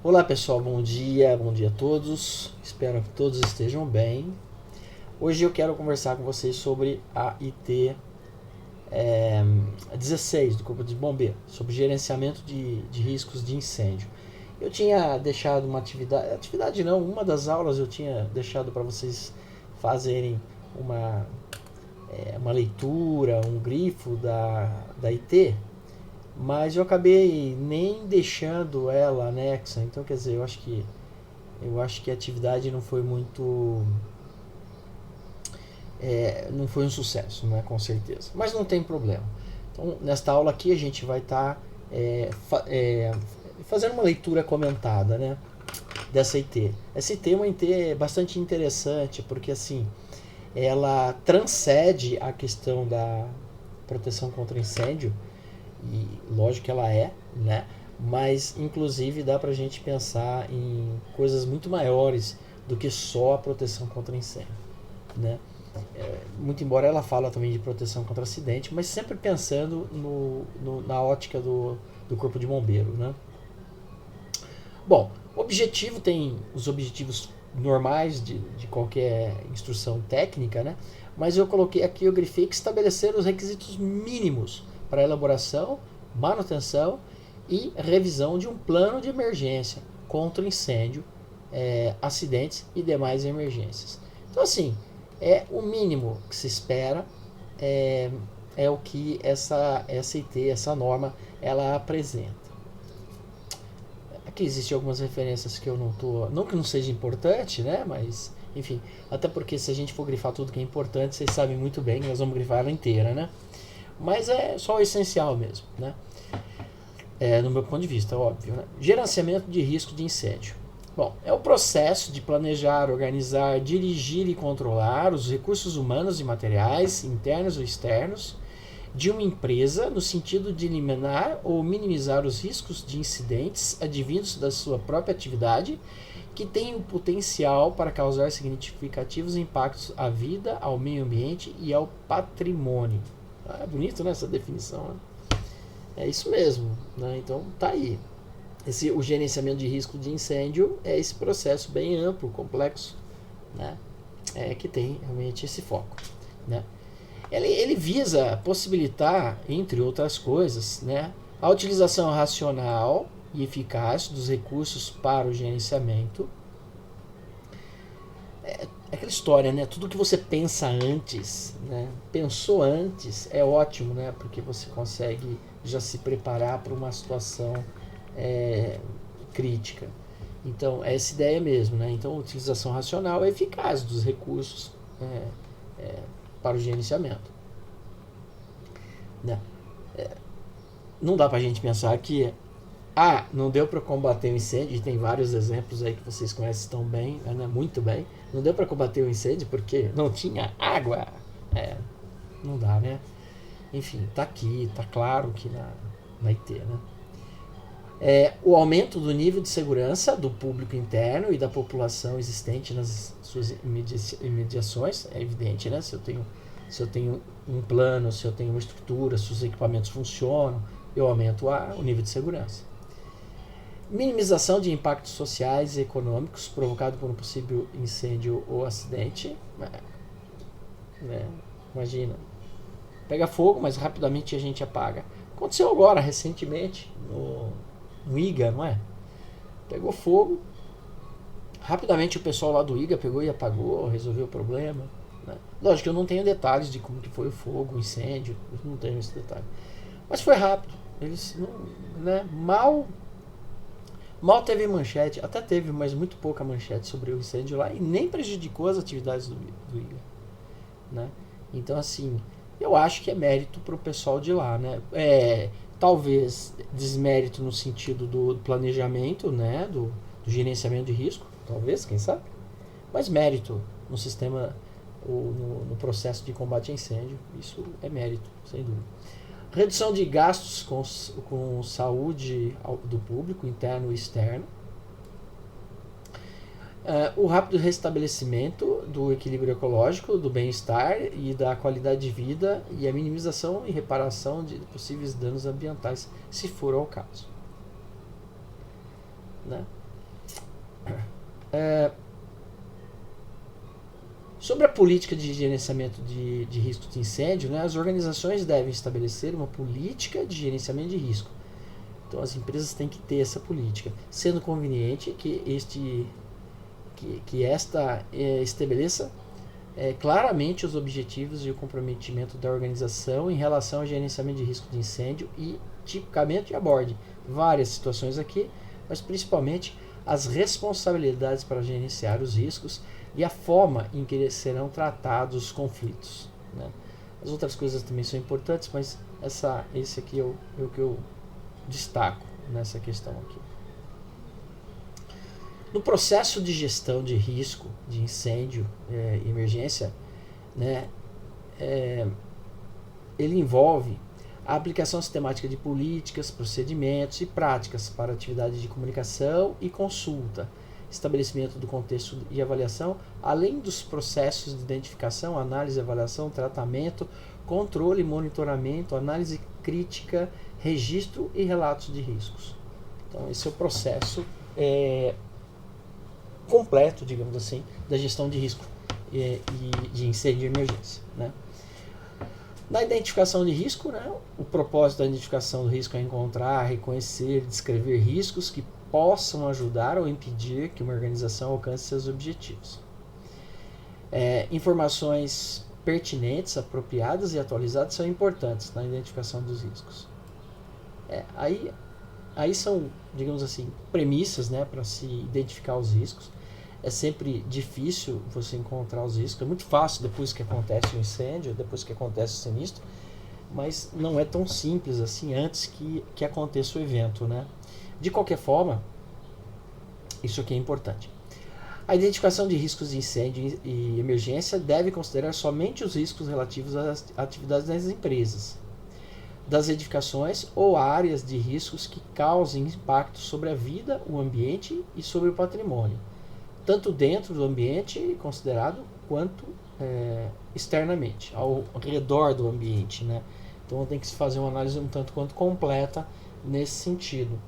Olá pessoal, bom dia a todos. Espero que todos estejam bem. Hoje eu quero conversar com vocês sobre a IT 16 do Corpo de Bombeiro, sobre gerenciamento de riscos de incêndio. Eu tinha deixado uma das aulas eu tinha deixado para vocês fazerem uma, uma leitura, um grifo da IT, mas eu acabei nem deixando ela anexa. Então, quer dizer, eu acho que a atividade não foi muito, não foi um sucesso, né, com certeza. Mas não tem problema. Então, nesta aula aqui a gente vai estar fazendo uma leitura comentada, né, dessa IT. Essa IT é uma IT bastante interessante porque assim ela transcende a questão da proteção contra incêndio, e lógico que ela né? Mas inclusive dá pra gente pensar em coisas muito maiores do que só a proteção contra incêndio, né? Muito embora ela fala também de proteção contra acidente, mas sempre pensando na ótica do corpo de bombeiro, né? Bom, o objetivo tem os objetivos normais de qualquer instrução técnica, né? Mas eu coloquei aqui, eu grifei que estabelecer os requisitos mínimos para a elaboração, manutenção e revisão de um plano de emergência contra incêndio, acidentes e demais emergências. Então, assim, é o mínimo que se espera, é o que essa IT, essa norma, ela apresenta. Aqui existem algumas referências que eu não tô. Não que não seja importante, né? Mas, enfim. Até porque se a gente for grifar tudo que é importante, vocês sabem muito bem que nós vamos grifar ela inteira, né? Mas é só o essencial mesmo, né? No meu ponto de vista, óbvio, né? Gerenciamento de risco de incêndio. Bom, é o processo de planejar, organizar, dirigir e controlar os recursos humanos e materiais, internos ou externos, de uma empresa no sentido de eliminar ou minimizar os riscos de incidentes advindos da sua própria atividade que tem o potencial para causar significativos impactos à vida, ao meio ambiente e ao patrimônio. É bonito, né, essa definição, né? É isso mesmo, né? Então tá aí. O gerenciamento de risco de incêndio é esse processo bem amplo, complexo, né? Que tem realmente esse foco, né? Ele visa possibilitar, entre outras coisas, né, a utilização racional e eficaz dos recursos para o gerenciamento. É aquela história, né? Tudo que você pensa antes, né? Pensou antes é ótimo, né? Porque você consegue já se preparar para uma situação crítica. Então, é essa ideia mesmo, né? Então, a utilização racional e eficaz dos recursos para o gerenciamento, né? Não dá pra gente pensar que não deu para combater o incêndio, e tem vários exemplos aí que vocês conhecem tão bem, né? Muito bem. Não deu para combater o incêndio porque não tinha água. Não dá, né? Enfim, tá aqui, tá claro que na IT, né? O aumento do nível de segurança do público interno e da população existente nas suas imediações, é evidente, né? Se eu tenho um plano, se eu tenho uma estrutura, se os equipamentos funcionam, eu aumento o nível de segurança. Minimização de impactos sociais e econômicos provocado por um possível incêndio ou acidente. Né? Imagina, pega fogo, mas rapidamente a gente apaga. Aconteceu agora, recentemente, no IGA, não é? Pegou fogo, rapidamente o pessoal lá do IGA pegou e apagou, resolveu o problema. Né? Lógico que eu não tenho detalhes de como que foi o fogo, o incêndio, eu não tenho esse detalhe. Mas foi rápido. Eles não, né? Mal teve manchete, até teve, mas muito pouca manchete sobre o incêndio lá e nem prejudicou as atividades do IGA, né? Então, assim, eu acho que é mérito pro pessoal de lá, né? Talvez desmérito no sentido do planejamento, né? Do gerenciamento de risco, talvez, quem sabe? Mas mérito no sistema, no processo de combate a incêndio, isso é mérito, sem dúvida. Redução de gastos com saúde do público, interno e externo. O rápido restabelecimento do equilíbrio ecológico, do bem-estar e da qualidade de vida e a minimização e reparação de possíveis danos ambientais, se for ao caso. Né? Sobre a política de gerenciamento de risco de incêndio, né, as organizações devem estabelecer uma política de gerenciamento de risco. Então as empresas têm que ter essa política, sendo conveniente que esta estabeleça claramente os objetivos e o comprometimento da organização em relação ao gerenciamento de risco de incêndio e tipicamente aborde várias situações aqui, mas principalmente as responsabilidades para gerenciar os riscos e a forma em que serão tratados os conflitos. Né? As outras coisas também são importantes, mas esse aqui é o que eu destaco nessa questão aqui. No processo de gestão de risco de incêndio e emergência, né, ele envolve a aplicação sistemática de políticas, procedimentos e práticas para atividades de comunicação e consulta, estabelecimento do contexto e avaliação, além dos processos de identificação, análise, avaliação, tratamento, controle, monitoramento, análise crítica, registro e relatos de riscos. Então, esse é o processo completo, digamos assim, da gestão de risco e de incêndio e emergência. Né? Na identificação de risco, né, o propósito da identificação do risco é encontrar, reconhecer, descrever riscos que possam ajudar ou impedir que uma organização alcance seus objetivos. Informações pertinentes, apropriadas e atualizadas são importantes na identificação dos riscos. Aí são, digamos assim, premissas, né, para se identificar os riscos. É sempre difícil você encontrar os riscos. É muito fácil depois que acontece o incêndio, depois que acontece o sinistro, mas não é tão simples assim antes que aconteça o evento, né? De qualquer forma, isso aqui é importante. A identificação de riscos de incêndio e emergência deve considerar somente os riscos relativos às atividades das empresas, das edificações ou áreas de riscos que causem impacto sobre a vida, o ambiente e sobre o patrimônio, tanto dentro do ambiente considerado quanto externamente, ao redor do ambiente, né? Então tem que se fazer uma análise um tanto quanto completa nesse sentido.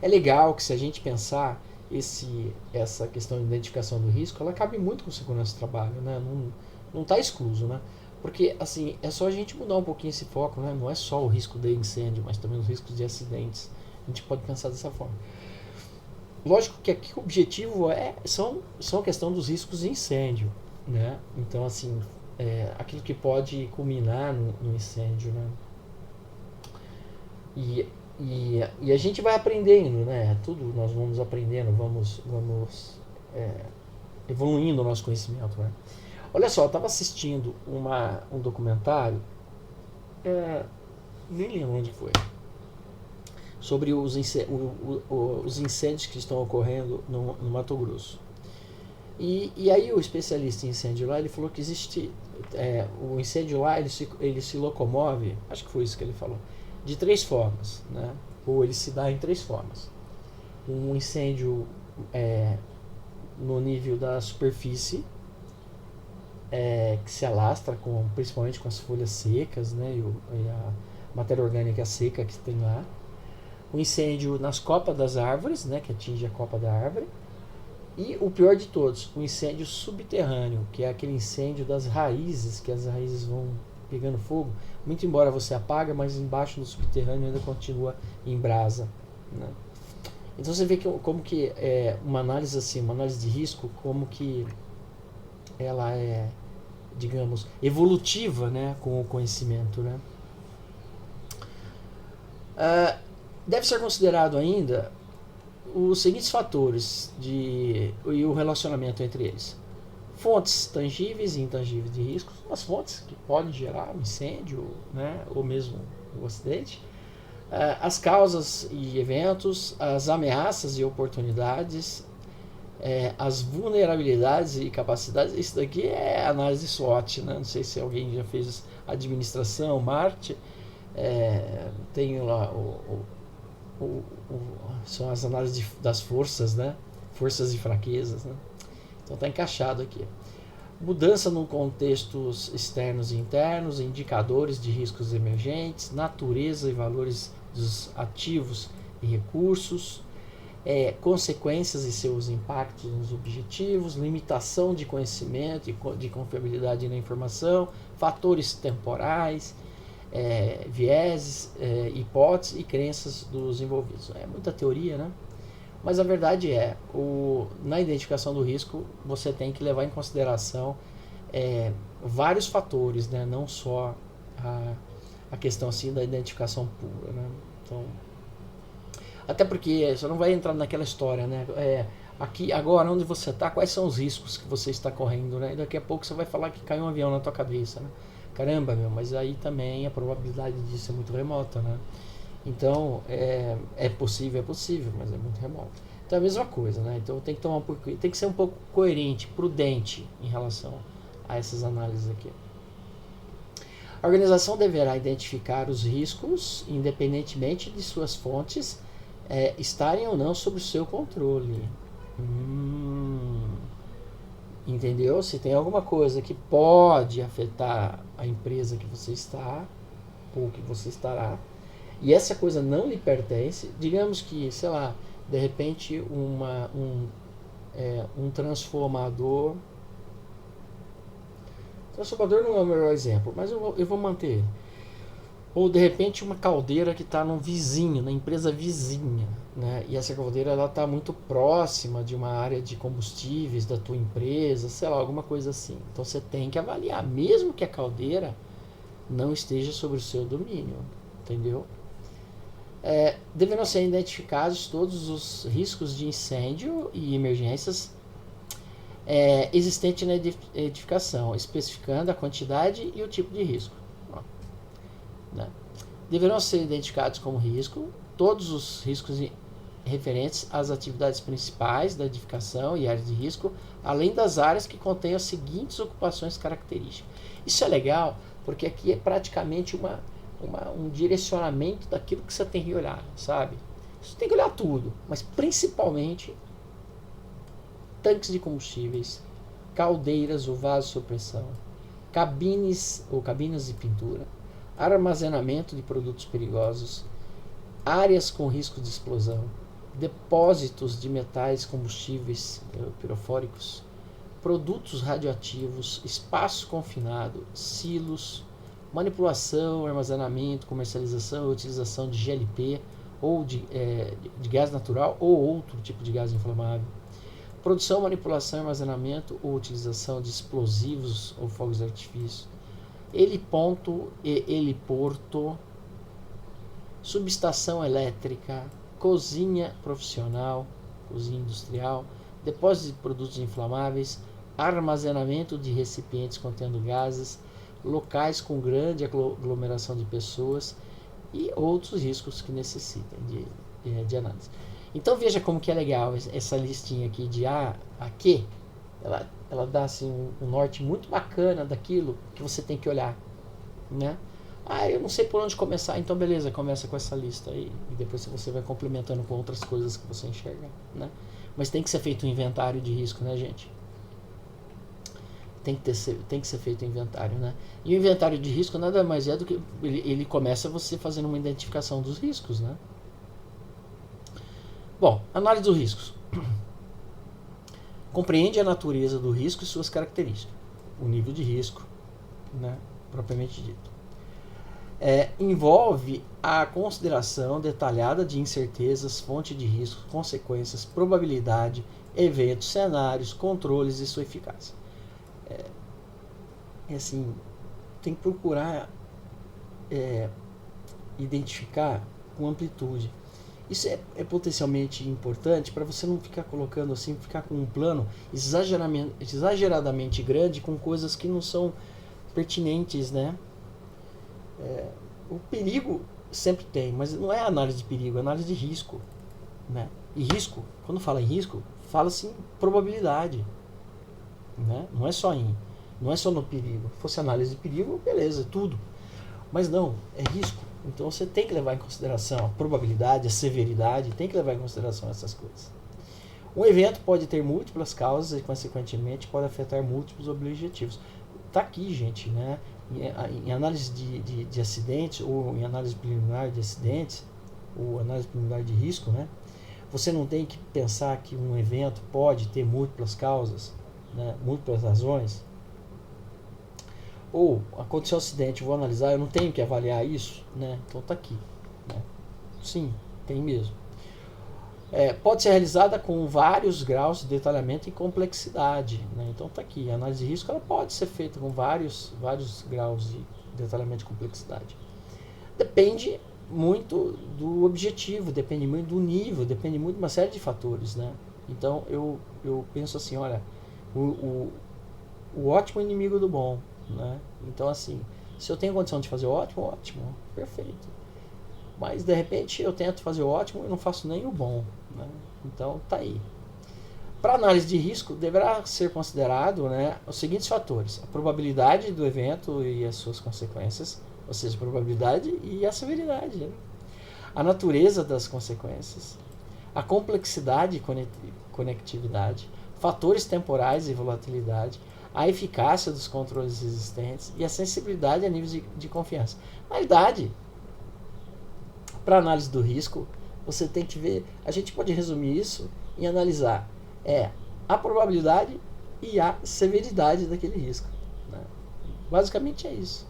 É legal que, se a gente pensar essa questão de identificação do risco, ela cabe muito com segurança do trabalho, né? Não está excluso, né? Porque assim, é só a gente mudar um pouquinho esse foco, né? Não é só o risco de incêndio, mas também os riscos de acidentes. A gente pode pensar dessa forma. Lógico que aqui o objetivo são a questão dos riscos de incêndio, né? Então, assim, aquilo que pode culminar no incêndio, né? E a gente vai aprendendo, né? Tudo nós vamos aprendendo, vamos evoluindo o nosso conhecimento, né? Olha só, eu estava assistindo um documentário, nem lembro onde foi, sobre os incêndios que estão ocorrendo no Mato Grosso. E aí o especialista em incêndio lá, ele falou que existe, o incêndio lá, ele se locomove, acho que foi isso que ele falou, de 3 formas, né? Ou ele se dá em 3 formas. Um incêndio no nível da superfície, que se alastra principalmente com as folhas secas, né? E a matéria orgânica seca que tem lá. O incêndio nas copas das árvores, né? Que atinge a copa da árvore. E o pior de todos, o incêndio subterrâneo, que é aquele incêndio das raízes, que as raízes vão pegando fogo, muito embora você apaga, mas embaixo no subterrâneo ainda continua em brasa, né? Então você vê como que uma análise assim, uma análise de risco, como que ela é, digamos, evolutiva, né, com o conhecimento, né? Deve ser considerado ainda os seguintes fatores e o relacionamento entre eles: fontes tangíveis e intangíveis de riscos, as fontes que podem gerar um incêndio, né, ou mesmo o acidente, as causas e eventos, as ameaças e oportunidades, as vulnerabilidades e capacidades. Isso daqui é análise SWOT, né? Não sei se alguém já fez administração, marketing, tem lá são as análises das forças, né? Forças e fraquezas, né? Então está encaixado aqui. Mudança no contextos externos e internos, indicadores de riscos emergentes, natureza e valores dos ativos e recursos, consequências e seus impactos nos objetivos, limitação de conhecimento e de confiabilidade na informação, fatores temporais, vieses, hipóteses e crenças dos envolvidos. É muita teoria, né? Mas a verdade na identificação do risco, você tem que levar em consideração vários fatores, né? Não só a questão assim da identificação pura, né? Então, até porque você não vai entrar naquela história, né? Aqui, agora, onde você está, quais são os riscos que você está correndo, né? E daqui a pouco você vai falar que caiu um avião na tua cabeça, né? Caramba, mas aí também a probabilidade disso é muito remota, né? Então, é possível, mas é muito remoto. Então é a mesma coisa, né? Então tem que ser um pouco coerente, prudente em relação a essas análises aqui. A organização deverá identificar os riscos, independentemente de suas fontes estarem ou não sob o seu controle. Entendeu? Se tem alguma coisa que pode afetar a empresa que você está, ou que você estará, e essa coisa não lhe pertence, digamos que, sei lá, de repente um transformador não é o melhor exemplo, mas eu vou manter ele. Ou de repente uma caldeira que está num vizinho, na empresa vizinha, né? E essa caldeira ela está muito próxima de uma área de combustíveis da tua empresa, sei lá, alguma coisa assim. Então você tem que avaliar, mesmo que a caldeira não esteja sobre o seu domínio, entendeu? Deverão ser identificados todos os riscos de incêndio e emergências existentes na edificação, especificando a quantidade e o tipo de risco. Né? Deverão ser identificados como risco todos os riscos referentes às atividades principais da edificação e áreas de risco, além das áreas que contêm as seguintes ocupações características. Isso é legal, porque aqui é praticamente um direcionamento daquilo que você tem que olhar, sabe? Você tem que olhar tudo, mas principalmente tanques de combustíveis, caldeiras ou vasos sob pressão, cabines ou cabinas de pintura, armazenamento de produtos perigosos, áreas com risco de explosão, depósitos de metais combustíveis pirofóricos, produtos radioativos, espaço confinado, silos, manipulação, armazenamento, comercialização e utilização de GLP ou de gás natural ou outro tipo de gás inflamável, produção, manipulação, armazenamento ou utilização de explosivos ou fogos de artifício, heliponto e heliporto, subestação elétrica, cozinha profissional, cozinha industrial, depósito de produtos inflamáveis, armazenamento de recipientes contendo gases, locais com grande aglomeração de pessoas e outros riscos que necessitam de análise. Então veja como que é legal essa listinha aqui de A a Q. Ela dá assim, um norte muito bacana daquilo que você tem que olhar, né? Eu não sei por onde começar, então beleza, começa com essa lista aí e depois você vai complementando com outras coisas que você enxerga, né? Mas tem que ser feito um inventário de risco, né, gente? Tem que ser feito um inventário, né? E o inventário de risco nada mais é do que ele começa você fazendo uma identificação dos riscos, né? Bom, análise dos riscos. Compreende a natureza do risco e suas características, o nível de risco, né, propriamente dito. Envolve a consideração detalhada de incertezas, fonte de risco, consequências, probabilidade, eventos, cenários, controles e sua eficácia. Assim, tem que procurar identificar com amplitude. Isso é potencialmente importante para você não ficar colocando assim, ficar com um plano exageradamente grande com coisas que não são pertinentes, né? O perigo sempre tem, mas não é análise de perigo, é análise de risco, né? E risco, quando fala em risco, fala-se em probabilidade, né? Não é só no perigo. Se fosse análise de perigo, beleza, tudo. Mas não, é risco. Então você tem que levar em consideração a probabilidade, a severidade, tem que levar em consideração essas coisas. Um evento pode ter múltiplas causas e, consequentemente, pode afetar múltiplos objetivos. Está aqui, gente, né? Em análise de acidentes, ou em análise preliminar de acidentes, ou análise preliminar de risco, né? Você não tem que pensar que um evento pode ter múltiplas causas, né, múltiplas razões. Ou aconteceu um acidente, vou analisar, eu não tenho que avaliar isso, né? Então está aqui, né? Sim, tem mesmo. Pode ser realizada com vários graus de detalhamento e complexidade, né? Então está aqui, a análise de risco ela pode ser feita com vários graus de detalhamento e complexidade. Depende muito do objetivo, depende muito do nível, depende muito de uma série de fatores, né? Então eu penso assim, olha, o ótimo é inimigo do bom, né? Então assim, se eu tenho condição de fazer o ótimo, ótimo, perfeito. Mas de repente eu tento fazer o ótimo e não faço nem o bom, né? Então tá aí. Para análise de risco deverá ser considerado, né, os seguintes fatores: a probabilidade do evento e as suas consequências, ou seja, a probabilidade e a severidade, né? A natureza das consequências, a complexidade e conectividade, fatores temporais e volatilidade, a eficácia dos controles existentes e a sensibilidade a níveis de confiança. Na realidade, para análise do risco, você tem que ver, a gente pode resumir isso em analisar a probabilidade e a severidade daquele risco, né? Basicamente é isso,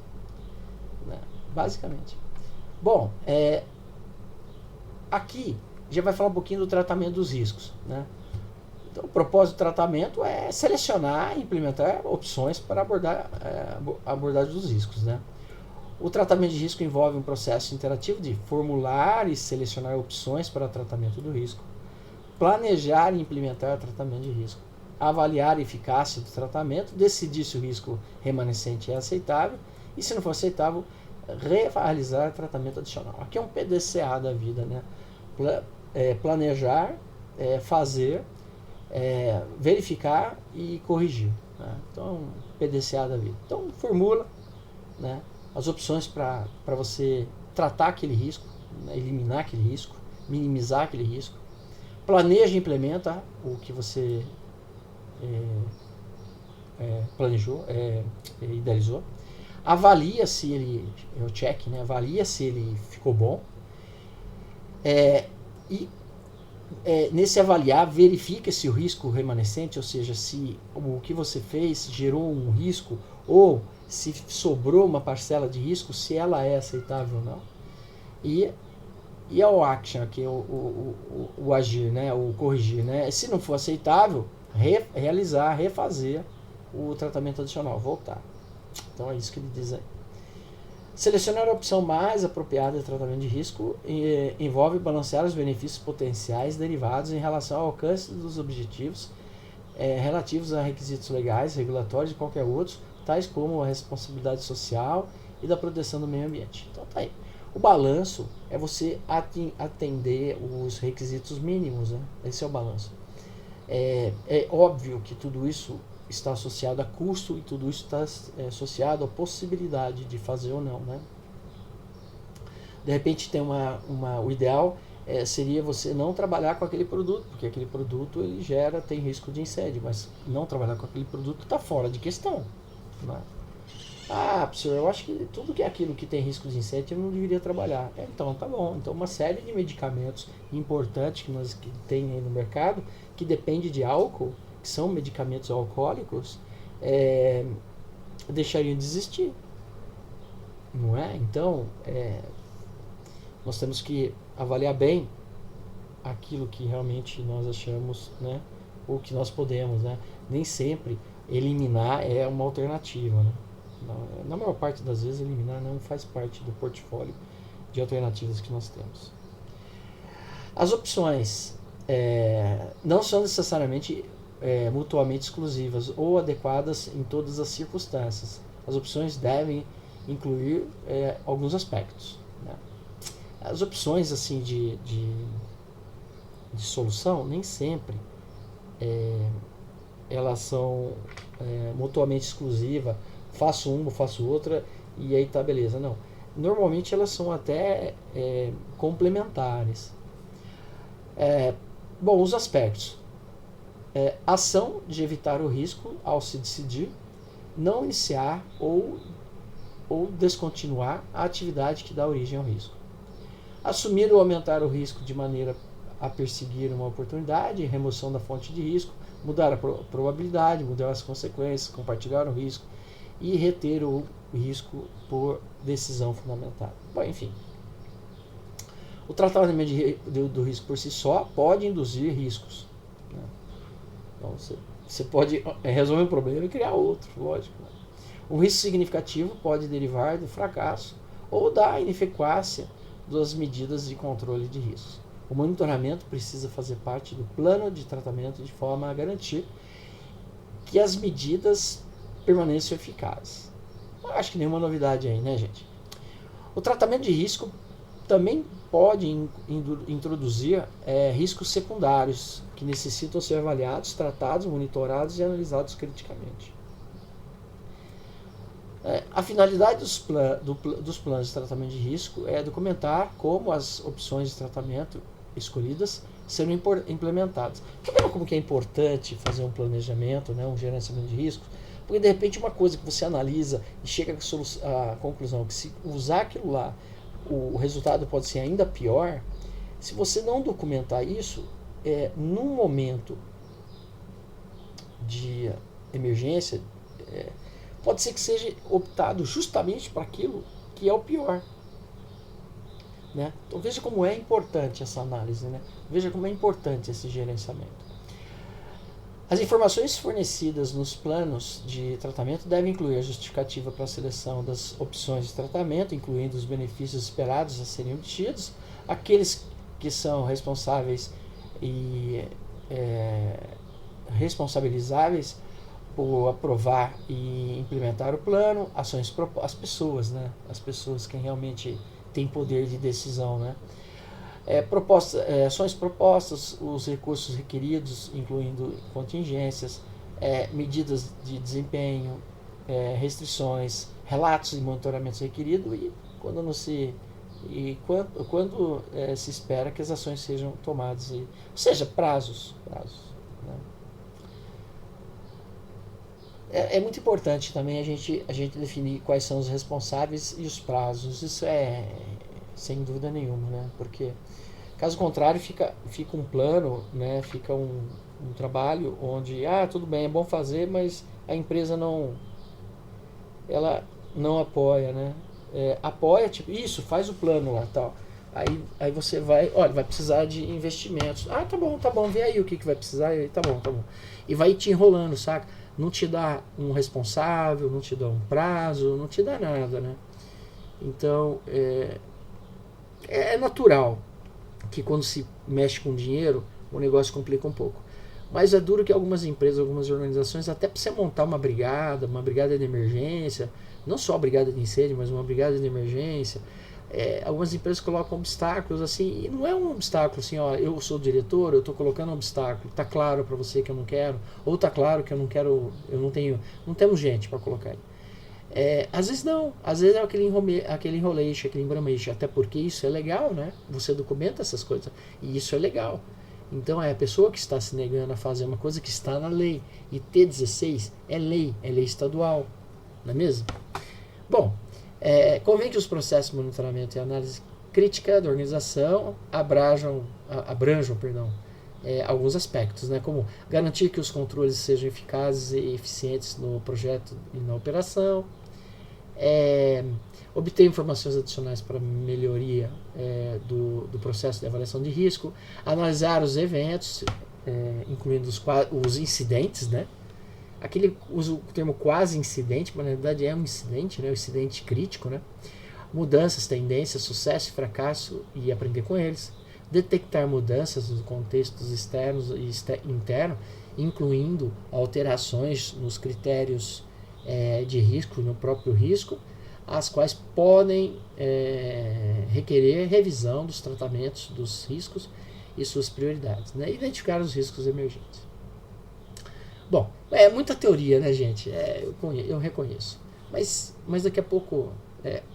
né? Basicamente. Bom, aqui já vai falar um pouquinho do tratamento dos riscos, né? Então, o propósito do tratamento é selecionar e implementar opções para abordagem dos riscos, né? O tratamento de risco envolve um processo interativo de formular e selecionar opções para tratamento do risco, planejar e implementar tratamento de risco, avaliar a eficácia do tratamento, decidir se o risco remanescente é aceitável e, se não for aceitável, realizar tratamento adicional. Aqui é um PDCA da vida, né? Planejar, fazer, verificar e corrigir, né? Então, PDCA da vida. Então, formula, né, as opções para você tratar aquele risco, né, eliminar aquele risco, minimizar aquele risco. Planeja e implementa o que você planejou, idealizou. Avalia se ele, o check, né, avalia se ele ficou bom. E nesse avaliar, verifica se o risco remanescente, ou seja, se o que você fez gerou um risco ou se sobrou uma parcela de risco, se ela é aceitável ou não. E ao action, que é o agir, né, o corrigir, né? Se não for aceitável, realizar, refazer o tratamento adicional, voltar. Então é isso que ele diz aí. Selecionar a opção mais apropriada de tratamento de risco envolve balancear os benefícios potenciais derivados em relação ao alcance dos objetivos relativos a requisitos legais, regulatórios e qualquer outros, tais como a responsabilidade social e da proteção do meio ambiente. Então tá aí. O balanço é você atender os requisitos mínimos, né? Esse é o balanço. É óbvio que tudo isso está associado a custo e tudo isso está associado à possibilidade de fazer ou não, né? De repente tem o ideal seria você não trabalhar com aquele produto, porque aquele produto ele tem risco de incêndio, mas não trabalhar com aquele produto está fora de questão, né? Professor, eu acho que tudo que é aquilo que tem risco de incêndio eu não deveria trabalhar. Então tá bom. Então uma série de medicamentos importantes que tem aí no mercado, que depende de álcool, que são medicamentos alcoólicos, deixariam de existir, não é? Então nós temos que avaliar bem aquilo que realmente nós achamos, né, ou que nós podemos, né? Nem sempre eliminar é uma alternativa, né? Na maior parte das vezes eliminar não faz parte do portfólio de alternativas que nós temos. As opções não são necessariamente mutuamente exclusivas ou adequadas em todas as circunstâncias. As opções devem incluir alguns aspectos, né? As opções assim de solução nem sempre elas são mutuamente exclusivas. Faço uma, faço outra e aí tá beleza. Não. Normalmente elas são até complementares. Bom, os aspectos. Ação de evitar o risco ao se decidir não iniciar ou descontinuar a atividade que dá origem ao risco. Assumir ou aumentar o risco de maneira a perseguir uma oportunidade, remoção da fonte de risco, mudar a probabilidade, mudar as consequências, compartilhar o risco e reter o risco por decisão fundamentada. Bom, enfim, o tratamento do risco por si só pode induzir riscos, né? Então você pode resolver um problema e criar outro, lógico, né? Um risco significativo pode derivar do fracasso ou da ineficácia das medidas de controle de riscos. O monitoramento precisa fazer parte do plano de tratamento de forma a garantir que as medidas permaneçam eficazes. Acho que nenhuma novidade aí, né, gente? O tratamento de risco também pode introduzir riscos secundários que necessitam ser avaliados, tratados, monitorados e analisados criticamente. A finalidade dos planos de tratamento de risco é documentar como as opções de tratamento escolhidas serão implementadas. Tá vendo como que é importante fazer um planejamento, né, um gerenciamento de riscos? Porque de repente uma coisa que você analisa e chega à conclusão que se usar aquilo lá, o resultado pode ser ainda pior. Se você não documentar isso, num momento de emergência, pode ser que seja optado justamente para aquilo que é o pior, né? Então veja como é importante essa análise, né? Veja como é importante esse gerenciamento. As informações fornecidas nos planos de tratamento devem incluir a justificativa para a seleção das opções de tratamento, incluindo os benefícios esperados a serem obtidos, aqueles que são responsáveis e responsabilizáveis por aprovar e implementar o plano, as pessoas, né? As pessoas que realmente têm poder de decisão, né? Ações propostas, os recursos requeridos, incluindo contingências, medidas de desempenho, restrições, relatos e monitoramentos requeridos e quando se espera que as ações sejam tomadas, ou seja, prazos, né? É muito importante também a gente definir quais são os responsáveis e os prazos. Isso é sem dúvida nenhuma, né? Porque caso contrário fica um plano, né? Fica um trabalho onde tudo bem, é bom fazer, mas a empresa não apoia, né? Apoia, tipo, isso, faz o plano lá, tal. Aí você vai precisar de investimentos. Tá bom, vê aí o que vai precisar, tá bom. E vai te enrolando, saca? Não te dá um responsável, não te dá um prazo, não te dá nada, né? Então, é natural que quando se mexe com dinheiro, o negócio complica um pouco. Mas é duro que algumas empresas, algumas organizações, até para você montar uma brigada de emergência, não só a brigada de incêndio, mas uma brigada de emergência, algumas empresas colocam obstáculos assim, e não é um obstáculo assim, eu sou o diretor, eu estou colocando um obstáculo, tá claro para você que eu não quero, ou tá claro que eu não quero, não temos gente para colocar aí. Às vezes não, às vezes é aquele enroleixo, aquele embrameixo, até porque isso é legal, né? Você documenta essas coisas, e isso é legal. Então é a pessoa que está se negando a fazer uma coisa que está na lei, e T16 é lei estadual, não é mesmo? Bom, convém que os processos de monitoramento e análise crítica da organização abranjam alguns aspectos, né, como garantir que os controles sejam eficazes e eficientes no projeto e na operação, obter informações adicionais para melhoria do processo de avaliação de risco, analisar os eventos, incluindo os incidentes, né? Aquele usa o termo quase incidente, mas na verdade é um incidente, né? Um incidente crítico, né? Mudanças, tendências, sucesso e fracasso e aprender com eles. Detectar mudanças nos contextos externos e internos, incluindo alterações nos critérios de risco, no próprio risco, as quais podem requerer revisão dos tratamentos dos riscos e suas prioridades, né? Identificar os riscos emergentes. Bom, é muita teoria, né, gente? Eu reconheço. Mas daqui a pouco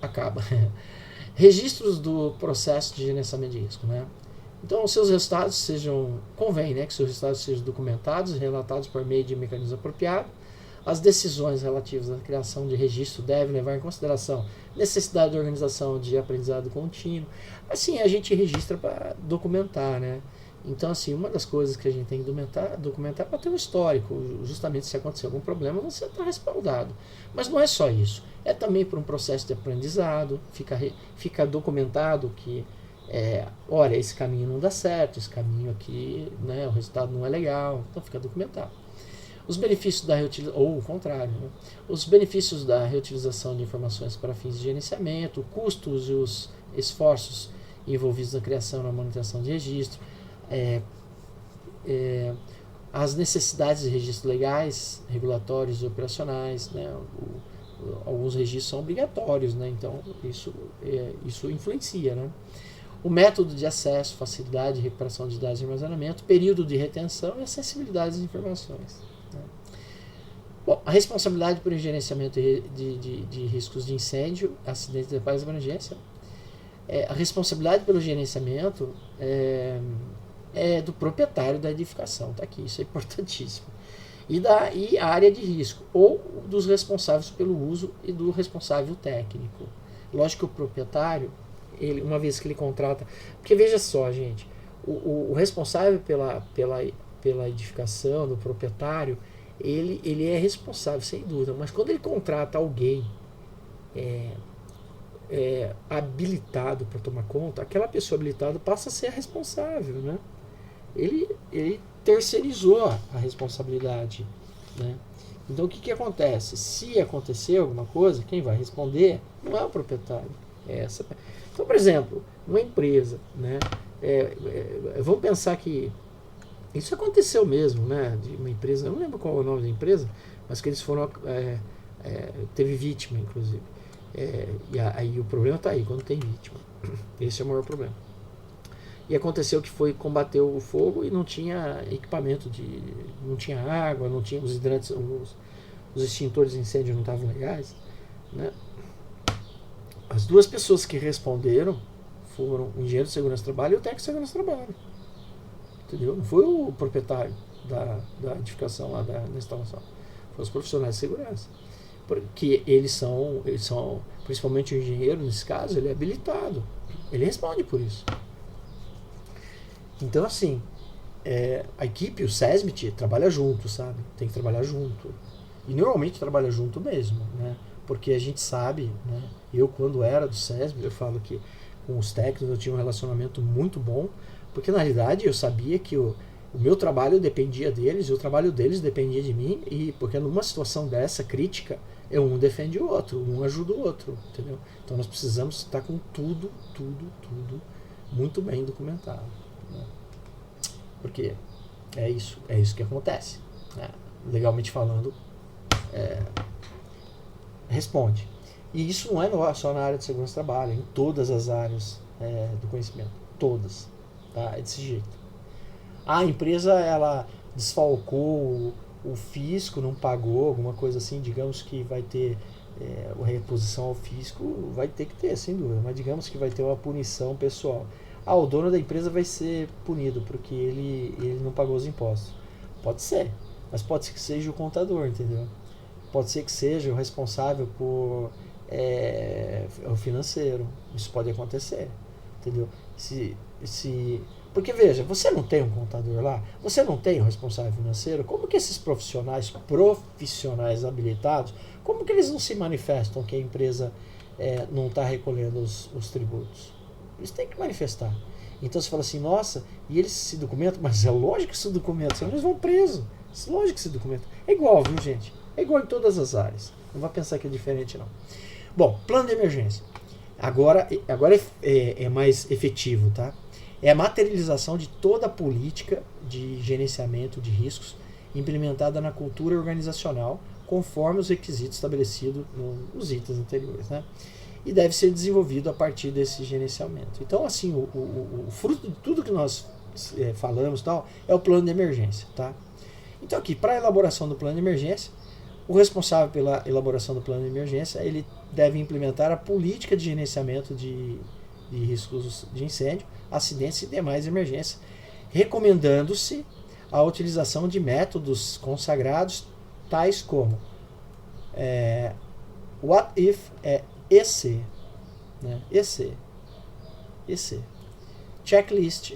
acaba. Registros do processo de gerenciamento de risco, né? Então, os seus resultados convém, né, que seus resultados sejam documentados e relatados por meio de mecanismos apropriados. As decisões relativas à criação de registro devem levar em consideração necessidade de organização de aprendizado contínuo. Assim, a gente registra para documentar, né? Então, assim, uma das coisas que a gente tem que documentar para ter um histórico, justamente se acontecer algum problema, você está respaldado. Mas não é só isso, é também para um processo de aprendizado, fica documentado que, olha, esse caminho não dá certo, esse caminho aqui, né, o resultado não é legal, então fica documentado. Os benefícios da reutilização, ou o contrário, né? Os benefícios da reutilização de informações para fins de gerenciamento, custos e os esforços envolvidos na criação e na manutenção de registro, as necessidades de registros legais, regulatórios e operacionais, né? Alguns registros são obrigatórios, né? Então isso influencia, né? O método de acesso, facilidade de recuperação de dados e armazenamento, período de retenção e acessibilidade às informações. Né? Bom, a responsabilidade por gerenciamento de riscos de incêndio, acidentes de paz e abrangência. A responsabilidade pelo gerenciamento é do proprietário da edificação, tá aqui, isso é importantíssimo. E a área de risco, ou dos responsáveis pelo uso e do responsável técnico. Lógico que o proprietário, uma vez que ele contrata... Porque veja só, gente, o responsável pela edificação, do proprietário, ele é responsável, sem dúvida, mas quando ele contrata alguém habilitado para tomar conta, aquela pessoa habilitada passa a ser a responsável, né? Ele terceirizou a responsabilidade, né? Então o que acontece? Se acontecer alguma coisa, quem vai responder não é o proprietário, é essa. Então, por exemplo, uma empresa, né? Vamos pensar que isso aconteceu mesmo, né? De uma empresa, eu não lembro qual é o nome da empresa, mas que eles foram teve vítima, inclusive. E aí o problema está aí, quando tem vítima. Esse é o maior problema. E aconteceu que foi combater o fogo e não tinha equipamento, não tinha água, não tinha os hidrantes, os extintores de incêndio não estavam legais, né? As duas pessoas que responderam foram o engenheiro de segurança do trabalho e o técnico de segurança do trabalho. Entendeu? Não foi o proprietário da edificação lá da instalação. Foram os profissionais de segurança. Porque eles são, principalmente o engenheiro, nesse caso, ele é habilitado. Ele responde por isso. Então, assim, a equipe, o SESMIT, trabalha junto, sabe? Tem que trabalhar junto. E normalmente trabalha junto mesmo, né? Porque a gente sabe, né? Eu, quando era do SESMIT, eu falo que com os técnicos eu tinha um relacionamento muito bom, porque na realidade eu sabia que o meu trabalho dependia deles e o trabalho deles dependia de mim, e porque numa situação dessa crítica, um defende o outro, um ajuda o outro, entendeu? Então nós precisamos estar com tudo muito bem documentado, né? Porque é isso que acontece, né? Legalmente falando, responde. E isso não é só na área de segurança do trabalho, em todas as áreas do conhecimento, todas, tá? É desse jeito. A empresa, ela desfalcou o fisco, não pagou, alguma coisa assim, digamos que vai ter a reposição ao fisco, vai ter que ter, sem dúvida, mas digamos que vai ter uma punição pessoal. O dono da empresa vai ser punido porque ele não pagou os impostos. Pode ser, mas pode ser que seja o contador, entendeu? Pode ser que seja o responsável por o financeiro. Isso pode acontecer, entendeu? Porque veja, você não tem um contador lá, você não tem um responsável financeiro, como que esses profissionais habilitados, como que eles não se manifestam que a empresa não está recolhendo os tributos? Eles têm que manifestar. Então você fala assim, nossa, e eles se documentam? Mas é lógico que se documentam, senão eles vão presos. É lógico que se documentam. É igual, viu, gente? É igual em todas as áreas. Não vai pensar que é diferente, não. Bom, plano de emergência. Agora é mais efetivo, tá? É a materialização de toda a política de gerenciamento de riscos implementada na cultura organizacional, conforme os requisitos estabelecidos nos itens anteriores, né? E deve ser desenvolvido a partir desse gerenciamento. Então, assim, o fruto de tudo que nós falamos tal, é o plano de emergência, tá? Então, aqui, para a elaboração do plano de emergência, o responsável pela elaboração do plano de emergência, ele deve implementar a política de gerenciamento de riscos de incêndio, acidentes e demais emergências, recomendando-se a utilização de métodos consagrados, tais como What If, EC, né? EC, checklist,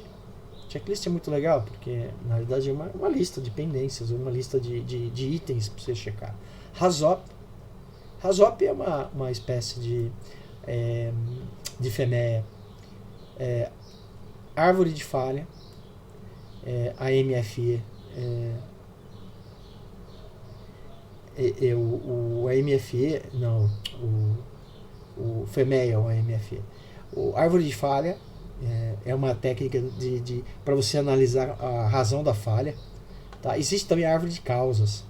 Checklist é muito legal, porque na realidade é uma lista de pendências, uma lista de itens para você checar. HAZOP. HAZOP é uma espécie de FMEA. Árvore de falha, AMFE. O AMFE, não, o FMEA, o AMFE. O árvore de falha é uma técnica para você analisar a razão da falha. Tá? Existe também a árvore de causas.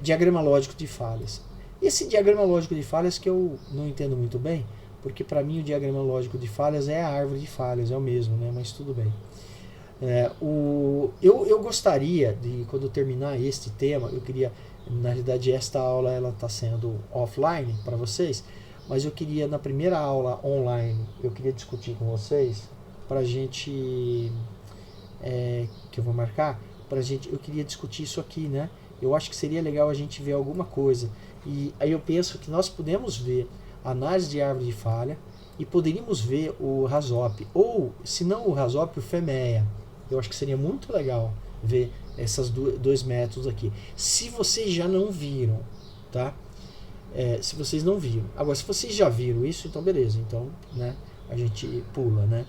Diagrama lógico de falhas. Esse diagrama lógico de falhas que eu não entendo muito bem, porque para mim o diagrama lógico de falhas é a árvore de falhas, é o mesmo, né? Mas tudo bem. Eu gostaria de, quando eu terminar este tema, eu queria, na realidade esta aula ela está sendo offline para vocês, mas eu queria na primeira aula online, eu queria discutir com vocês, para a gente, que eu vou marcar, eu queria discutir isso aqui, né? Eu acho que seria legal a gente ver alguma coisa, e aí eu penso que nós podemos ver a análise de árvore de falha, e poderíamos ver o HAZOP, ou se não o HAZOP, o FMEA. Eu acho que seria muito legal ver esses dois métodos aqui. Se vocês já não viram, tá? Se vocês não viram. Agora, se vocês já viram isso, então beleza. Então, né, a gente pula, né?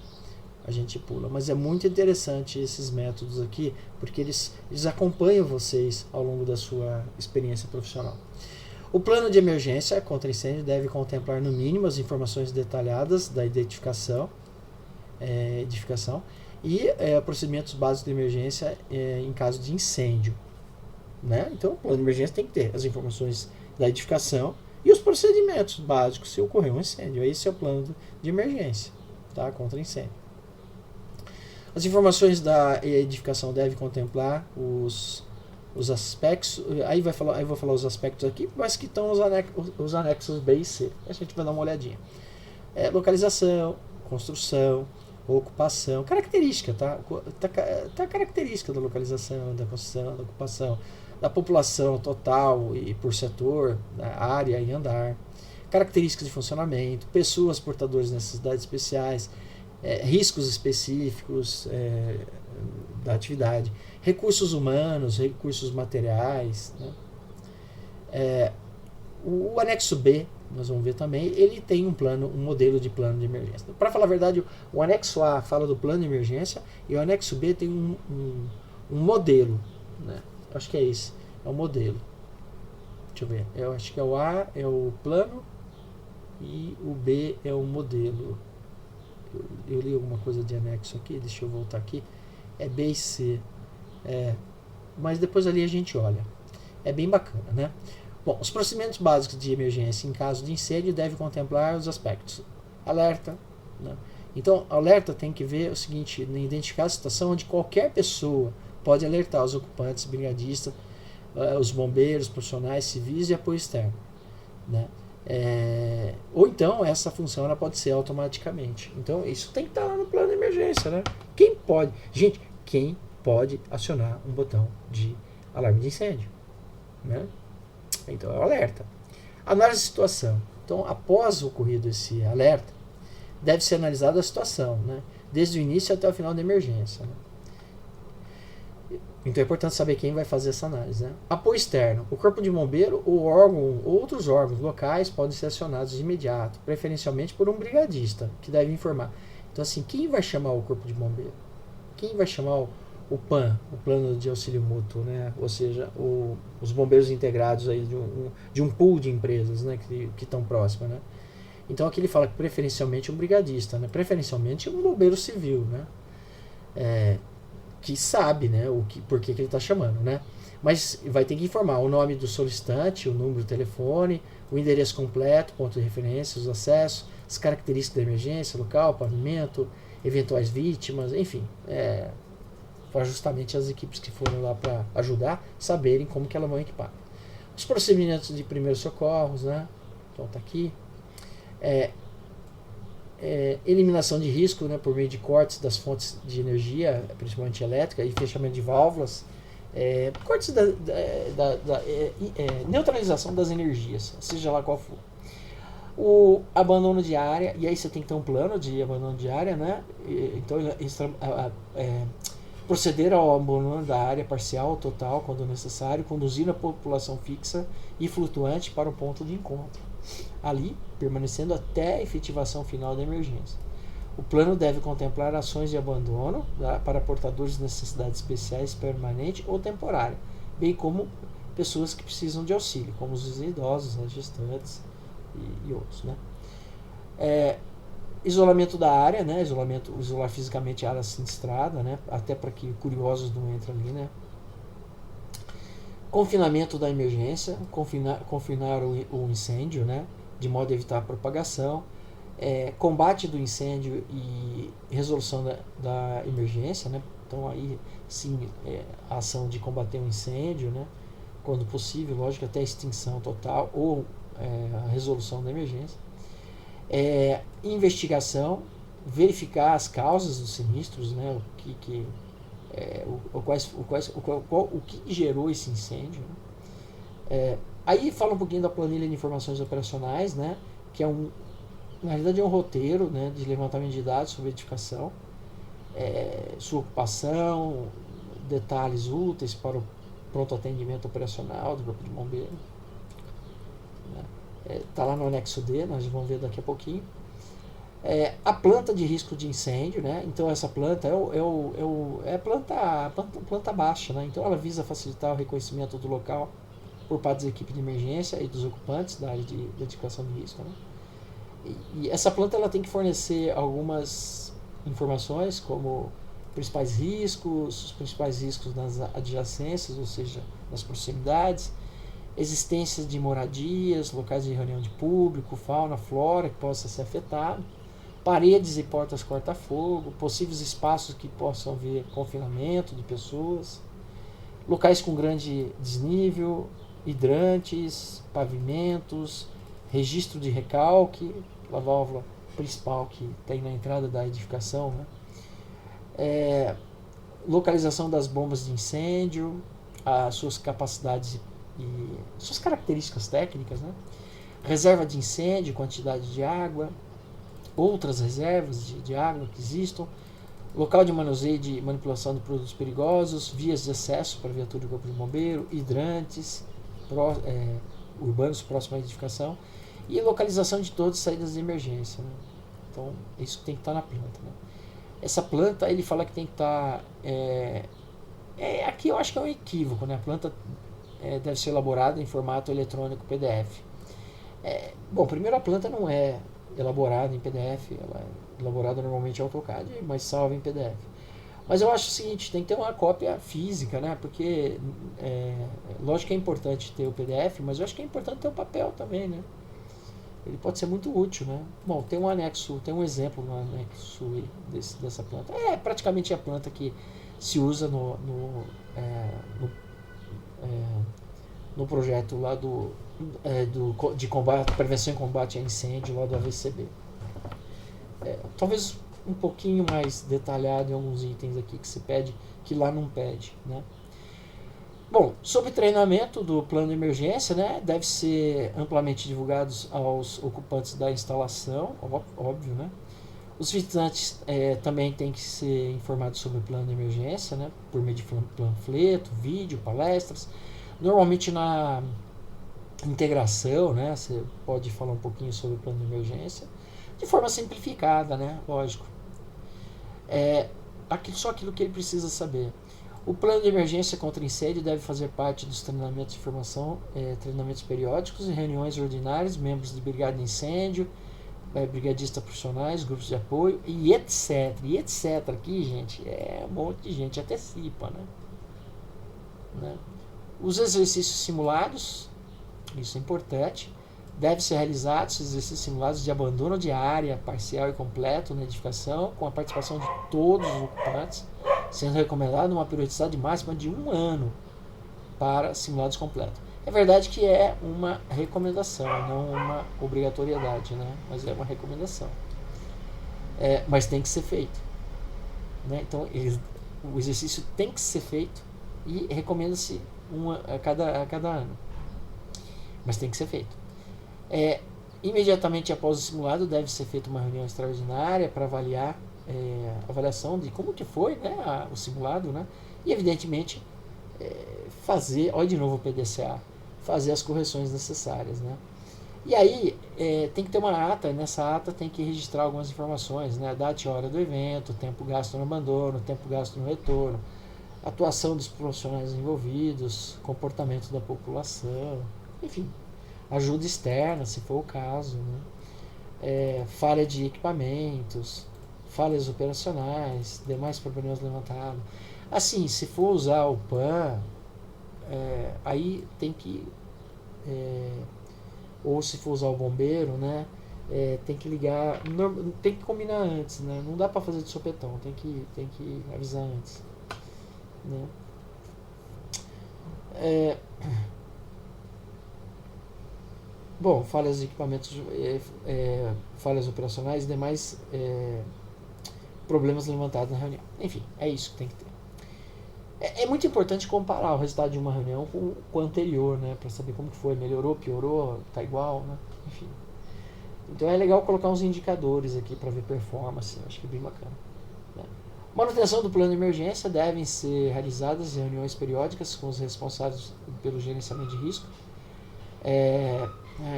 A gente pula. Mas é muito interessante esses métodos aqui, porque eles acompanham vocês ao longo da sua experiência profissional. O plano de emergência contra incêndio deve contemplar no mínimo as informações detalhadas da edificação e procedimentos básicos de emergência em caso de incêndio. Né? Então, o plano de emergência tem que ter as informações da edificação e os procedimentos básicos se ocorrer um incêndio. Esse é o plano de emergência, tá? Contra incêndio. As informações da edificação devem contemplar os aspectos, aí eu vou falar os aspectos aqui, mas que estão os anexos B e C. A gente vai dar uma olhadinha. Localização, construção, ocupação, característica, tá? Tá característica da localização, da construção, da ocupação, da população total e por setor, da área e andar, características de funcionamento, pessoas portadoras de necessidades especiais, riscos específicos da atividade, recursos humanos, recursos materiais, né? O anexo B, nós vamos ver também, ele tem um modelo de plano de emergência. Para falar a verdade, o anexo A fala do plano de emergência e o anexo B tem um modelo, né? Acho que é esse, é o modelo. Deixa eu ver, eu acho que o A é o plano e o B é o modelo. Eu li alguma coisa de anexo aqui, deixa eu voltar aqui. É B e C. Mas depois ali a gente olha. É bem bacana, né? Bom, os procedimentos básicos de emergência em caso de incêndio devem contemplar os aspectos. Alerta, né? Então, alerta tem que ver o seguinte, identificar a situação onde qualquer pessoa pode alertar os ocupantes, brigadistas, os bombeiros, profissionais civis e apoio externo, né? Ou então essa função ela pode ser automaticamente. Então isso tem que estar lá no plano de emergência, né? Quem pode acionar um botão de alarme de incêndio, né? Então é o alerta. Análise de situação. Então, após o ocorrido esse alerta, deve ser analisada a situação, né? Desde o início até o final da emergência, né? Então é importante saber quem vai fazer essa análise, né? Apoio externo. O corpo de bombeiro ou outros órgãos locais podem ser acionados de imediato, preferencialmente por um brigadista, que deve informar. Então, assim, quem vai chamar o corpo de bombeiro? Quem vai chamar o PAN, o Plano de Auxílio Mútuo, né? Ou seja, os bombeiros integrados aí de um pool de empresas, né? que estão próximas, né? Então aqui ele fala que preferencialmente um brigadista, né? Preferencialmente um bombeiro civil, né? Que sabe, né, por que ele está chamando, né? Mas vai ter que informar o nome do solicitante, o número do telefone, o endereço completo, ponto de referência, os acessos, as características da emergência, local, pavimento, eventuais vítimas, enfim, para justamente as equipes que foram lá para ajudar saberem como que elas vão equipar. Os procedimentos de primeiros socorros, né? Então tá aqui. Eliminação de risco, né, por meio de cortes das fontes de energia, principalmente elétrica, e fechamento de válvulas, cortes neutralização das energias, seja lá qual for. O abandono de área, e aí você tem que ter um plano de abandono de área, né? Então, proceder ao abandono da área parcial ou total, quando necessário, conduzindo a população fixa e flutuante para o ponto de encontro, ali permanecendo até a efetivação final da emergência. O plano deve contemplar ações de abandono para portadores de necessidades especiais permanente ou temporária, bem como pessoas que precisam de auxílio, como os idosos, as gestantes e outros, né? Isolamento da área, né? Isolar fisicamente a área sinistrada, né? Até para que curiosos não entrem ali, né? Confinamento da emergência, confinar o incêndio, né? De modo a evitar a propagação. Combate do incêndio e resolução da emergência, né? Então aí sim, a ação de combater o incêndio, né? Quando possível, lógico, até a extinção total ou a resolução da emergência. Investigação, verificar as causas dos sinistros, né? O que gerou esse incêndio, né? Aí fala um pouquinho da planilha de informações operacionais, né? Que na realidade é um roteiro, né, de levantamento de dados sobre edificação, sua ocupação, detalhes úteis para o pronto atendimento operacional do Corpo de Bombeiro. Está lá no anexo D, nós vamos ver daqui a pouquinho. A planta de risco de incêndio, né? Então essa planta é planta baixa, né? Então ela visa facilitar o reconhecimento do local por parte da equipe de emergência e dos ocupantes da área de identificação de risco, né? E essa planta ela tem que fornecer algumas informações, como principais riscos, os principais riscos nas adjacências, ou seja, nas proximidades, existência de moradias, locais de reunião de público, fauna, flora que possa ser afetado, paredes e portas corta-fogo, possíveis espaços que possam haver confinamento de pessoas, locais com grande desnível, hidrantes, pavimentos, registro de recalque, a válvula principal que tem na entrada da edificação, né? Localização das bombas de incêndio, as suas capacidades e suas características técnicas, né? Reserva de incêndio, quantidade de água, outras reservas de água que existam, local de manuseio e de manipulação de produtos perigosos, vias de acesso para viatura do Corpo de Bombeiro, hidrantes urbanos próximos à edificação, e localização de todas as saídas de emergência, né? Então, isso tem que estar na planta, né? Essa planta, ele fala que tem que estar... aqui eu acho que é um equívoco, né? A planta deve ser elaborada em formato eletrônico PDF. Bom, primeiro a planta não é elaborada em PDF, ela é elaborada normalmente em AutoCAD, mas salva em PDF. Mas eu acho o seguinte, tem que ter uma cópia física, né? Porque, lógico que é importante ter o PDF, mas eu acho que é importante ter o papel também, né? Ele pode ser muito útil, né? Bom, tem um anexo, tem um exemplo no anexo dessa planta. Praticamente a planta que se usa no projeto lá de combate, prevenção e combate a incêndio lá do AVCB. Talvez um pouquinho mais detalhado em alguns itens aqui que se pede, que lá não pede, né? Bom, sobre treinamento do plano de emergência, né, deve ser amplamente divulgados aos ocupantes da instalação, óbvio, né? Os visitantes também têm que ser informados sobre o plano de emergência, né, por meio de panfleto, vídeo, palestras. Normalmente na integração, né, você pode falar um pouquinho sobre o plano de emergência, de forma simplificada, né, lógico. Só aquilo que ele precisa saber. O plano de emergência contra incêndio deve fazer parte dos treinamentos de formação, treinamentos periódicos e reuniões ordinárias, membros de brigada de incêndio, brigadistas profissionais, grupos de apoio e etc. E etc. Aqui, gente, um monte de gente antecipa, né? Os exercícios simulados, isso é importante, devem ser realizados, esses exercícios simulados de abandono de área parcial e completo na edificação, com a participação de todos os ocupantes, sendo recomendado uma periodicidade máxima de 1 ano para simulados completos. É verdade que é uma recomendação, não uma obrigatoriedade, né? Mas é uma recomendação. Mas tem que ser feito, né? Então, o exercício tem que ser feito e recomenda-se a cada ano. Mas tem que ser feito. Imediatamente após o simulado deve ser feita uma reunião extraordinária para avaliar avaliação de como que foi, né, o simulado, né, e evidentemente fazer, olha de novo o PDCA, fazer as correções necessárias, né. E aí tem que ter uma ata, nessa ata tem que registrar algumas informações, né, a data e hora do evento, tempo gasto no abandono, tempo gasto no retorno, atuação dos profissionais envolvidos, comportamento da população, enfim, ajuda externa, se for o caso, né? Falha de equipamentos, falhas operacionais, demais problemas levantados. Assim, se for usar o PAN, aí tem que, ou se for usar o bombeiro, né? Tem que ligar, tem que combinar antes, né? Não dá para fazer de sopetão, tem que avisar antes, né? Bom, falhas de equipamentos, falhas operacionais e demais problemas levantados na reunião. Enfim, é isso que tem que ter. É muito importante comparar o resultado de uma reunião com o anterior, né? Para saber como que foi, melhorou, piorou, tá igual, né? Enfim. Então é legal colocar uns indicadores aqui para ver performance, acho que é bem bacana, né? Manutenção do plano de emergência devem ser realizadas em reuniões periódicas com os responsáveis pelo gerenciamento de risco,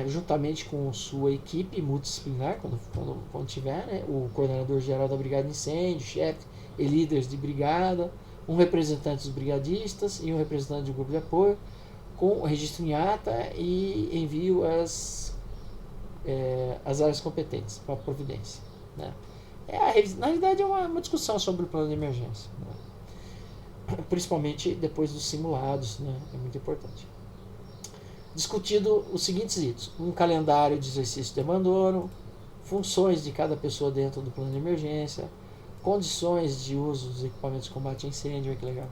juntamente com sua equipe multidisciplinar, quando tiver, né, o coordenador geral da brigada de incêndio, chefe e líderes de brigada, um representante dos brigadistas e um representante do grupo de apoio, com registro em ata e envio às áreas competentes para providência, né. Na realidade é uma discussão sobre o plano de emergência, né, principalmente depois dos simulados, né, é muito importante. Discutido os seguintes itens: um calendário de exercício de abandono, funções de cada pessoa dentro do plano de emergência, condições de uso dos equipamentos de combate a incêndio, que legal.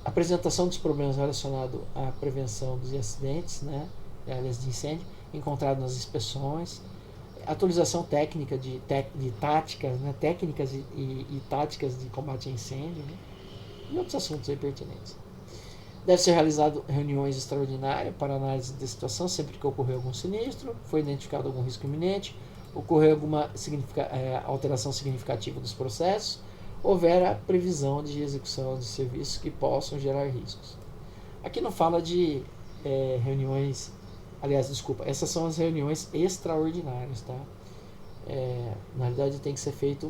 Apresentação dos problemas relacionados à prevenção dos acidentes, né, áreas de incêndio, encontrado nas inspeções, atualização técnica de táticas, né, técnicas e táticas de combate a incêndio, né, e outros assuntos aí pertinentes. Deve ser realizado reuniões extraordinárias para análise da situação sempre que ocorrer algum sinistro, foi identificado algum risco iminente, ocorrer alguma alteração significativa dos processos, houver a previsão de execução de serviços que possam gerar riscos. Aqui não fala de reuniões, aliás, desculpa, essas são as reuniões extraordinárias, tá? Na realidade tem que ser feita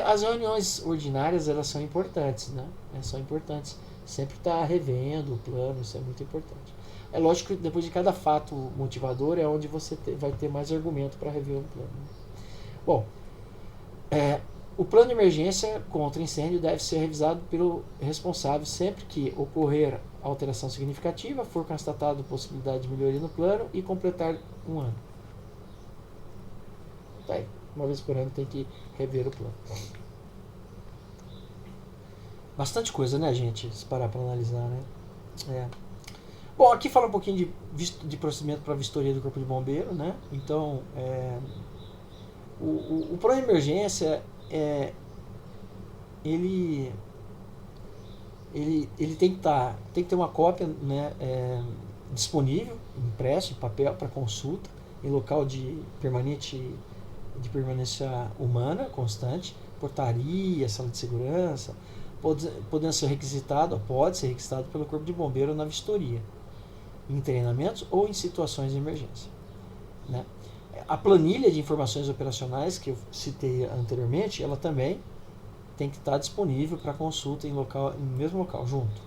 as reuniões ordinárias, elas são importantes, né? São importantes. Sempre estar revendo o plano, isso é muito importante. É lógico que depois de cada fato motivador é onde você vai ter mais argumento para rever o plano. Bom, o plano de emergência contra incêndio deve ser revisado pelo responsável sempre que ocorrer alteração significativa, for constatado possibilidade de melhoria no plano e completar um ano. Tá aí. Uma vez por ano tem que rever o plano. Bastante coisa, né, gente? Se parar para analisar, né? Bom, aqui fala um pouquinho de procedimento para vistoria do Corpo de Bombeiro, né? Então, o plano de emergência, ele tem que ter uma cópia, né, disponível, impresso, em papel, para consulta, em local de permanência humana constante, portaria, sala de segurança, pode ser requisitado pelo Corpo de Bombeiro na vistoria, em treinamentos ou em situações de emergência, né? A planilha de informações operacionais que eu citei anteriormente, ela também tem que estar disponível para consulta no mesmo local, junto.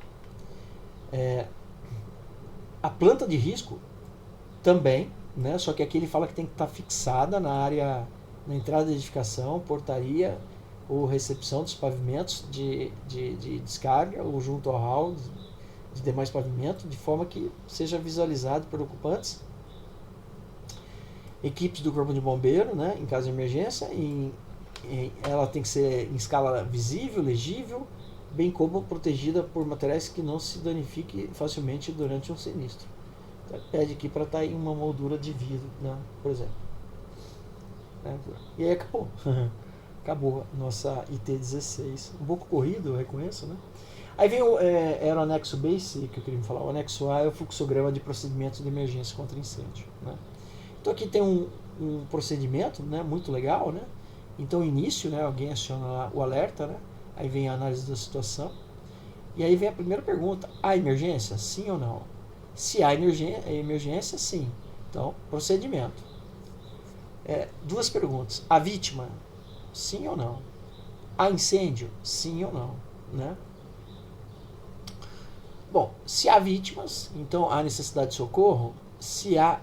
A planta de risco também, né? Só que aqui ele fala que tem que estar fixada na entrada da edificação, portaria ou recepção dos pavimentos de descarga ou junto ao hall de demais pavimentos, de forma que seja visualizado por ocupantes, equipes do Corpo de Bombeiro, né, em caso de emergência. Ela tem que ser em escala visível, legível, bem como protegida por materiais que não se danifiquem facilmente durante um sinistro. Então, pede aqui para estar em uma moldura de vidro, né, por exemplo. E aí acabou. Acabou a nossa IT 16. Um pouco corrido, eu reconheço, né? Aí vem era o anexo B e C que eu queria falar. O anexo A é o fluxograma de procedimentos de emergência contra incêndio. Né? Então aqui tem um procedimento, né, muito legal. Né? Então, início, né, alguém aciona lá o alerta, né? Aí vem a análise da situação. E aí vem a primeira pergunta: há emergência? Sim ou não? Se há emergência, sim. Então, procedimento. Duas perguntas: a vítima? Sim ou não? Há incêndio? Sim ou não? Né? Bom, se há vítimas, então há necessidade de socorro. Se há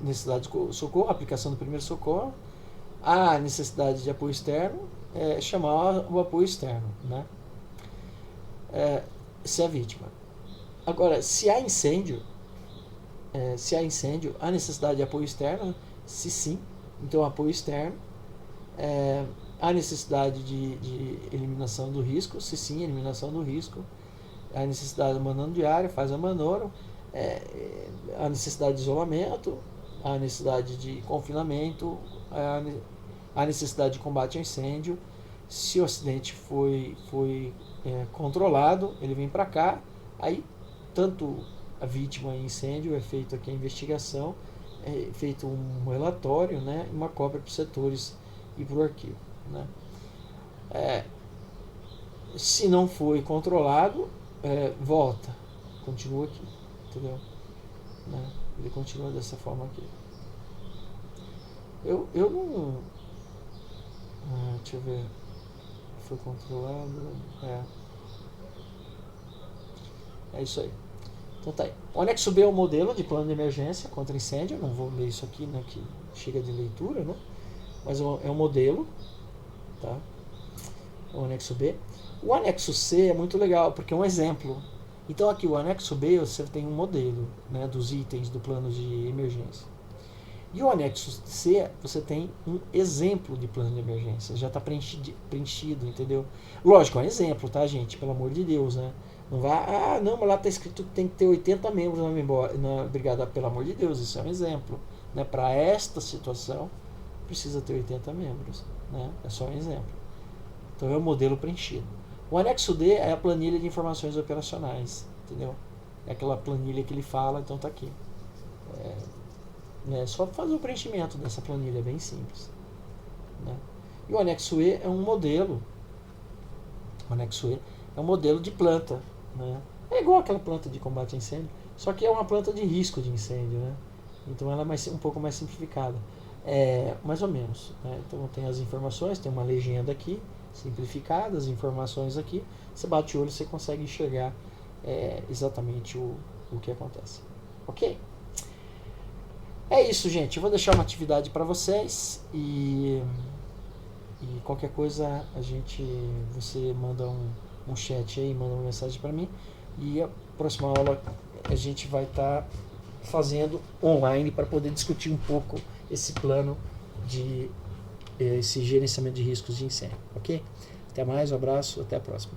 necessidade de socorro, aplicação do primeiro socorro. Há necessidade de apoio externo, chamar o apoio externo. Né? Se há vítima. Agora, se há incêndio, há necessidade de apoio externo? Se sim, então apoio externo. Há necessidade de eliminação do risco? Se sim, eliminação do risco. Há necessidade de manoro diário, faz a manoro. Há necessidade de isolamento, há necessidade de confinamento, há necessidade de combate ao incêndio. Se o acidente foi controlado, ele vem para cá. Aí, tanto a vítima e incêndio é feito aqui a investigação, é feito um relatório, né, uma cópia para os setores e para o arquivo. Né. Se não foi controlado, volta, continua aqui, entendeu? Né? Ele continua dessa forma aqui. Eu não. Deixa eu ver. Foi controlado. É isso aí. Então tá aí. O anexo B é o modelo de plano de emergência contra incêndio. Eu não vou ler isso aqui, né, que chega de leitura, né? Mas é um modelo, tá? O anexo B. O anexo C é muito legal, porque é um exemplo. Então aqui o anexo B você tem um modelo, né, dos itens do plano de emergência. E o anexo C você tem um exemplo de plano de emergência. Já está preenchido, entendeu? Lógico, é um exemplo, tá, gente? Pelo amor de Deus, né? Não vai, não, mas lá está escrito que tem que ter 80 membros na brigada. Pelo amor de Deus, isso é um exemplo. Né? Para esta situação, precisa ter 80 membros. Né? É só um exemplo. Então é o modelo preenchido. O anexo D é a planilha de informações operacionais, entendeu? É aquela planilha que ele fala, então tá aqui. É só fazer o preenchimento dessa planilha, é bem simples. Né? E o anexo E é um modelo. O anexo E é um modelo de planta. Né? É igual aquela planta de combate a incêndio, só que é uma planta de risco de incêndio. Né? Então ela é um pouco mais simplificada. Mais ou menos. Né? Então tem as informações, tem uma legenda aqui, simplificada, as informações aqui. Você bate o olho e você consegue enxergar exatamente o que acontece. Ok? É isso, gente. Eu vou deixar uma atividade para vocês e qualquer coisa você manda um chat aí, manda uma mensagem para mim e a próxima aula a gente vai estar fazendo online para poder discutir um pouco esse plano esse gerenciamento de riscos de incêndio, ok? Até mais, um abraço, até a próxima.